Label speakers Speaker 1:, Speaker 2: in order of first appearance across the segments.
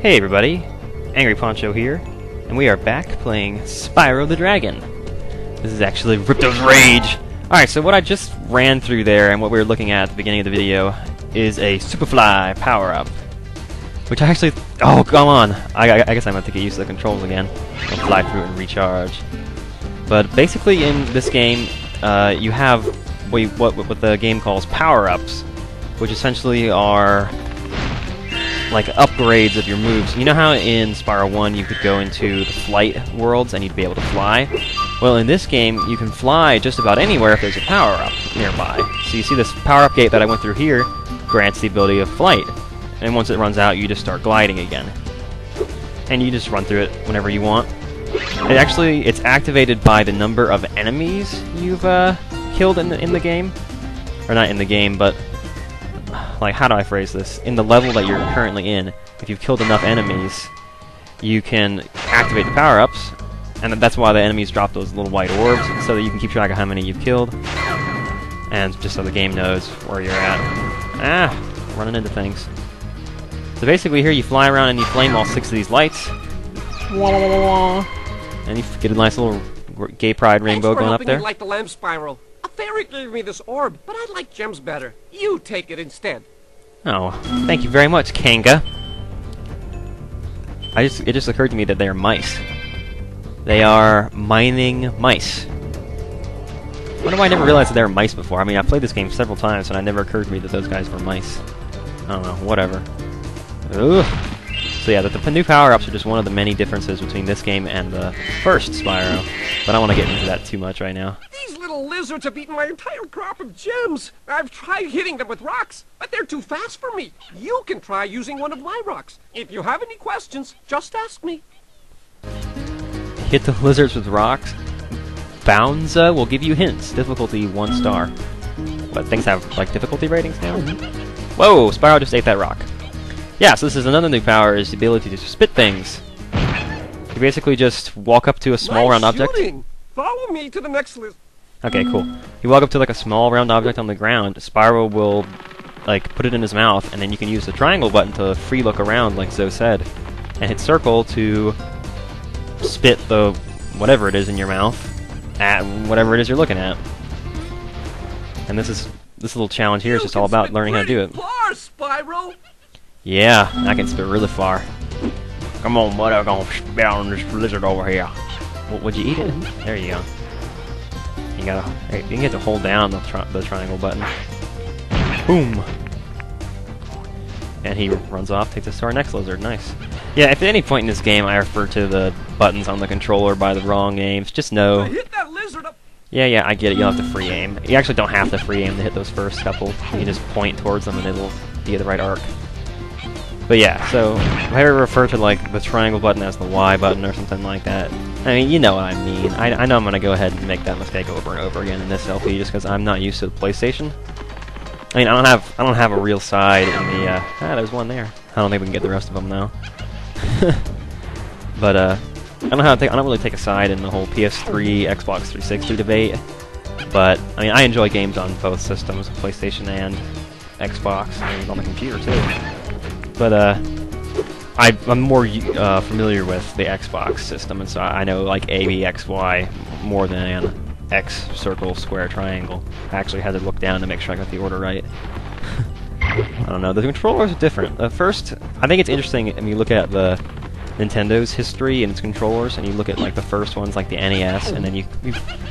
Speaker 1: Hey everybody, Angry Poncho here, and we are back playing Spyro the Dragon. This is actually Ripto's Rage! Alright, so what I just ran through there, and what we were looking at the beginning of the video, is a Superfly power-up. Which I actually... oh, come on! I guess I'm going to get used to the controls again. I'll fly through it and recharge. But basically in this game, you have what the game calls power-ups, which essentially are like upgrades of your moves. You know how in Spyro 1 you could go into the flight worlds and you'd be able to fly? Well, in this game you can fly just about anywhere if there's a power-up nearby. So you see this power-up gate that I went through here grants the ability of flight. And once it runs out, you just start gliding again. And you just run through it whenever you want. It's activated by the number of enemies you've killed in the game. Or not in the game, but like, how do I phrase this? In the level that you're currently in, if you've killed enough enemies, you can activate the power-ups, and that's why the enemies drop those little white orbs, so that you can keep track of how many you've killed, and just so the game knows where you're at. Running into things. So basically here you fly around and you flame all 6 of these lights, and you get a nice little gay pride rainbow going up there.
Speaker 2: You like the lamp spiral. A fairy gave me this orb, but I like gems better. You take it instead.
Speaker 1: Oh, thank you very much, Kanga. It just occurred to me that they are mice. They are mining mice. I wonder why I never realized that they were mice before. I mean, I've played this game several times, and it never occurred to me that those guys were mice. I don't know, whatever. Ugh. So yeah, the new power-ups are just one of the many differences between this game and the first Spyro. But I don't want to get into that too much right now.
Speaker 2: These little lizards have eaten my entire crop of gems. I've tried hitting them with rocks, but they're too fast for me. You can try using one of my rocks. If you have any questions, just ask me.
Speaker 1: Hit the lizards with rocks? Bounza will give you hints. Difficulty 1 star. What, things have, like, difficulty ratings now? Whoa, Spyro just ate that rock. Yeah, so this is another new power, is the ability to spit things. You basically just walk up to a small round object.
Speaker 2: Follow me to the next list.
Speaker 1: Okay, cool. You walk up to like a small round object on the ground, Spyro will like put it in his mouth, and then you can use the triangle button to free look around, like Zoe said, and hit circle to spit the whatever it is in your mouth at whatever it is you're looking at. And this little challenge here is just all about learning how to do it.
Speaker 2: Far, Spyro.
Speaker 1: Yeah, I can spit really far. Come on, buddy, I'm gonna spit on this lizard over here. Would you eat it? There you go. You can get to hold down the triangle button. Boom! And he runs off, takes us to our next lizard. Nice. Yeah, if at any point in this game I refer to the buttons on the controller by the wrong names, just know...
Speaker 2: Hit that lizard up.
Speaker 1: Yeah, I get it. You'll have to free aim. You actually don't have to free aim to hit those first couple. You can just point towards them and it'll be the right arc. But yeah, so if I ever refer to like the triangle button as the Y button or something like that, I mean, you know what I mean. I know I'm gonna go ahead and make that mistake over and over again in this LP just because I'm not used to the PlayStation. I mean, I don't have a real side in the. There's one there. I don't think we can get the rest of them now. But I don't really take a side in the whole PS3, Xbox 360 debate. But I mean, I enjoy games on both systems, PlayStation and Xbox, and on the computer too. But I'm more familiar with the Xbox system, and so I know like A, B, X, Y more than X, circle, square, triangle. I actually had to look down to make sure I got the order right. I don't know, the controllers are different. First, I think it's interesting when you look at the Nintendo's history and its controllers, and you look at like the first ones like the NES, and then you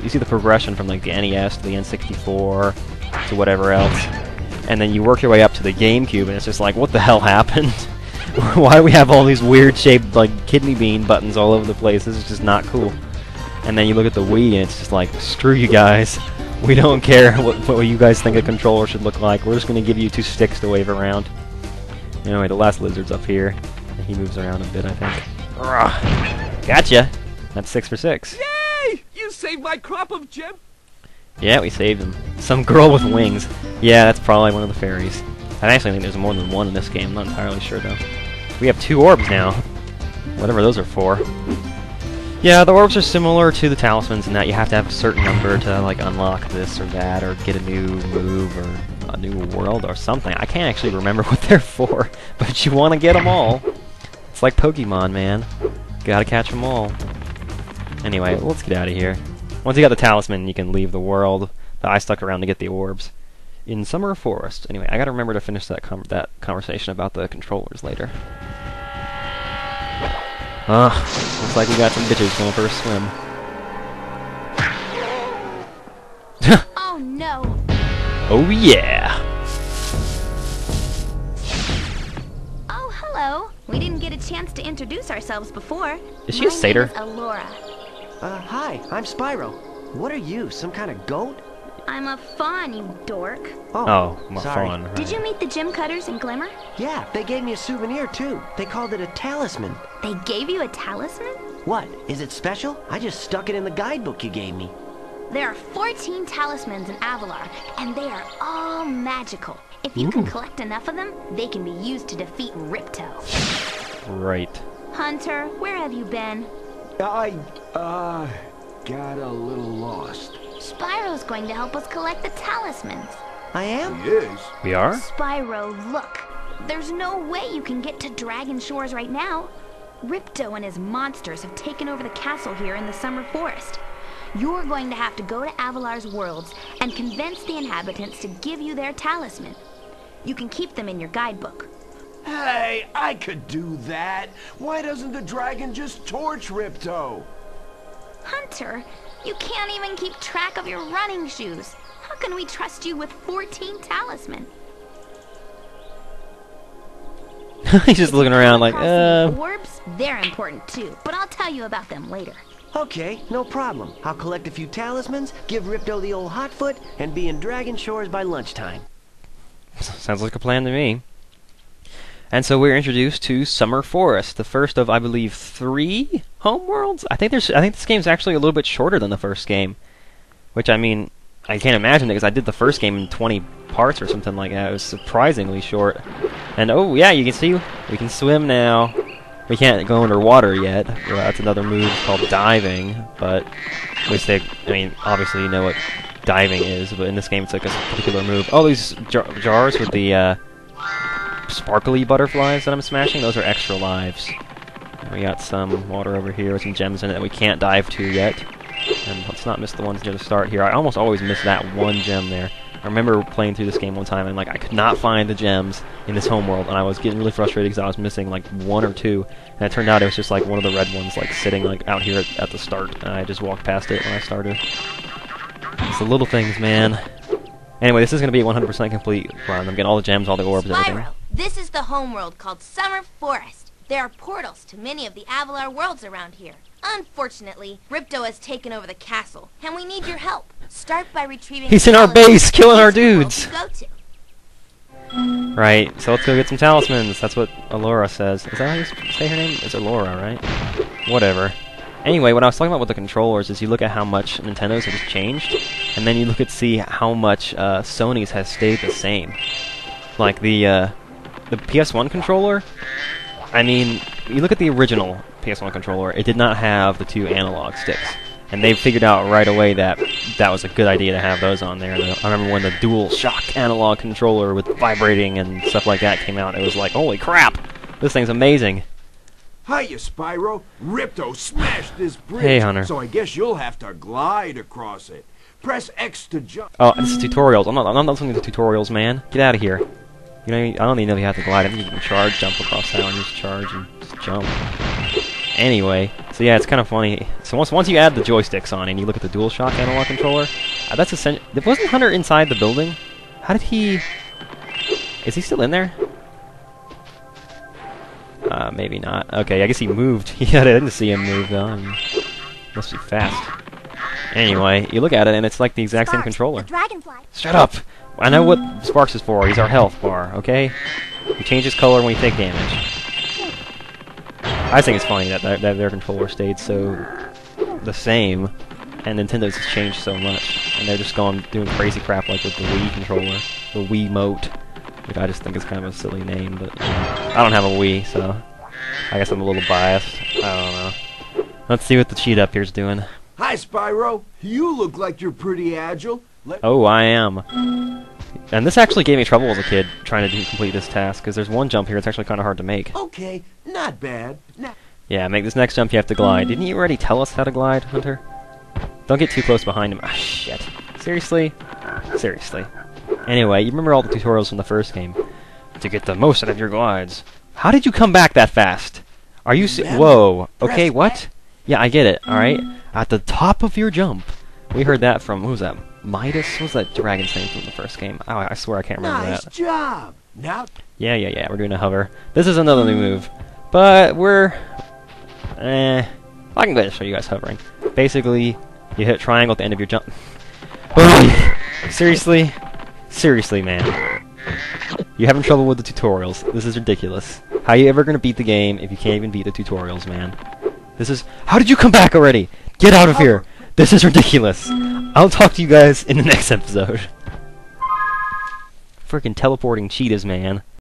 Speaker 1: see the progression from like the NES to the N64 to whatever else. And then you work your way up to the GameCube, and it's just like, what the hell happened? Why do we have all these weird shaped, like, kidney bean buttons all over the place? This is just not cool. And then you look at the Wii, and it's just like, screw you guys. We don't care what you guys think a controller should look like. We're just going to give you 2 sticks to wave around. Anyway, the last lizard's up here. And he moves around a bit, I think. Gotcha! That's 6 for 6.
Speaker 2: Yay! You saved my crop of gems.
Speaker 1: Yeah, we saved him. Some girl with wings. Yeah, that's probably one of the fairies. I actually think there's more than one in this game. I'm not entirely sure, though. We have 2 orbs now. Whatever those are for. Yeah, the orbs are similar to the talismans in that you have to have a certain number to, like, unlock this or that, or get a new move, or a new world, or something. I can't actually remember what they're for, but you want to get them all. It's like Pokemon, man. Gotta catch them all. Anyway, let's get out of here. Once you got the talisman, you can leave the world. But I stuck around to get the orbs. In Summer Forest. Anyway, I gotta remember to finish that conversation about the controllers later. Looks like we got some bitches going for a swim.
Speaker 3: Oh no!
Speaker 1: Oh yeah!
Speaker 3: Oh, hello. We didn't get a chance to introduce ourselves before.
Speaker 1: Is she a satyr?
Speaker 3: My name is Alora.
Speaker 4: Hi, I'm Spyro. What are you, some kind of goat?
Speaker 3: I'm a fawn, you dork.
Speaker 1: Oh,
Speaker 4: sorry.
Speaker 1: fun. Right.
Speaker 3: Did you meet the gem cutters in Glimmer?
Speaker 4: Yeah, they gave me a souvenir too. They called it a talisman.
Speaker 3: They gave you a talisman?
Speaker 4: What, is it special? I just stuck it in the guidebook you gave me.
Speaker 3: There are 14 talismans in Avalar, and they are all magical. If you can collect enough of them, they can be used to defeat Ripto.
Speaker 1: Right.
Speaker 3: Hunter, where have you been?
Speaker 5: I, got a little lost.
Speaker 3: Spyro's going to help us collect the talismans.
Speaker 4: I am?
Speaker 5: Yes.
Speaker 1: We are?
Speaker 3: Spyro, look. There's no way you can get to Dragon Shores right now. Ripto and his monsters have taken over the castle here in the Summer Forest. You're going to have to go to Avalar's worlds and convince the inhabitants to give you their talisman. You can keep them in your guidebook.
Speaker 5: Hey, I could do that. Why doesn't the dragon just torch Ripto?
Speaker 3: Hunter, you can't even keep track of your running shoes. How can we trust you with 14 talisman?
Speaker 1: He's just looking around like,
Speaker 3: Orbs, they're important too, but I'll tell you about them later.
Speaker 4: Okay, no problem. I'll collect a few talismans, give Ripto the old hot foot, and be in Dragon Shores by lunchtime.
Speaker 1: Sounds like a plan to me. And so we're introduced to Summer Forest, the first of, I believe, 3 homeworlds. I think this game's actually a little bit shorter than the first game, which I mean, I can't imagine it because I did the first game in 20 parts or something like that. It was surprisingly short. And oh yeah, you can see we can swim now. We can't go underwater yet. Well, that's another move called diving, but which I mean, obviously you know what diving is, but in this game it's like a particular move. Oh, these jars with the sparkly butterflies that I'm smashing, those are extra lives. And we got some water over here with some gems in it that we can't dive to yet. And let's not miss the ones near the start here. I almost always miss that one gem there. I remember playing through this game one time and like I could not find the gems in this homeworld, and I was getting really frustrated because I was missing like 1 or 2, and it turned out it was just like one of the red ones like sitting like out here at the start, and I just walked past it when I started. It's the little things, man. Anyway, this is going to be a 100% complete run. I'm getting all the gems, all the orbs, everything.
Speaker 6: Spyro, this is the homeworld called Summer Forest. There are portals to many of the Avalar worlds around here. Unfortunately, Ripto has taken over the castle, and we need your help. Start by retrieving...
Speaker 1: He's in our base, killing our dudes!
Speaker 6: Go to.
Speaker 1: Right, so let's go get some talismans. That's what Alora says. Is that how you say her name? It's Alora, right? Whatever. Anyway, what I was talking about with the controllers is you look at how much Nintendo's has changed, and then you look at see how much Sony's has stayed the same. Like the PS1 controller, I mean, you look at the original PS1 controller, it did not have the 2 analog sticks. And they figured out right away that that was a good idea to have those on there. I remember when the Dual Shock analog controller with vibrating and stuff like that came out, it was like, holy crap, this thing's amazing.
Speaker 5: Hiya, Spyro. Ripto smashed this bridge.
Speaker 1: Hey, Hunter.
Speaker 5: So I guess you'll have to glide across it. Press X to jump.
Speaker 1: Oh, this is tutorials. I'm not listening to tutorials, man. Get out of here. You know, I don't even know if you have to glide. I think you can charge, jump across that one, just charge and just jump. Anyway, so yeah, it's kind of funny. So once you add the joysticks on and you look at the DualShock analog controller, that's essentially... Wasn't Hunter inside the building? How did he... Is he still in there? Maybe not. Okay, I guess he moved. Yeah, I didn't see him move, though. I mean, must be fast. Anyway, you look at it and it's like the exact same controller.
Speaker 6: The dragonfly.
Speaker 1: Shut up! I know what Sparks is for. He's our health bar, okay? He changes color when we take damage. I think it's funny that their controller stayed so the same, and Nintendo's has changed so much, and they're just doing crazy crap like with the Wii controller, the Wii Mote, which I just think is kind of a silly name, but I don't have a Wii, so I guess I'm a little biased. I don't know. Let's see what the cheetah up here's doing.
Speaker 5: Hi, Spyro. You look like you're pretty agile.
Speaker 1: Oh, I am. And this actually gave me trouble as a kid trying to complete this task, because there's one jump here that's actually kind of hard to make.
Speaker 5: Okay, not bad.
Speaker 1: Yeah, make this next jump, you have to glide. Didn't you already tell us how to glide, Hunter? Don't get too close behind him. Ah, shit. Seriously? Seriously. Anyway, you remember all the tutorials from the first game. To get the most out of your glides. How did you come back that fast? Are you whoa. Okay, what? Yeah, I get it, alright? At the top of your jump. We heard that from, who was that? Midas? What was that dragon's name from the first game? Oh, I swear I can't remember
Speaker 5: Nice
Speaker 1: that.
Speaker 5: job. Now,
Speaker 1: Yeah, we're doing a hover. This is another new move. But we're... I can go ahead and show you guys hovering. Basically, you hit triangle at the end of your jump. Seriously? Seriously, man. You're having trouble with the tutorials. This is ridiculous. How are you ever gonna beat the game if you can't even beat the tutorials, man? This is... How did you come back already? Get out of here! This is ridiculous. I'll talk to you guys in the next episode. Freaking teleporting cheetahs, man.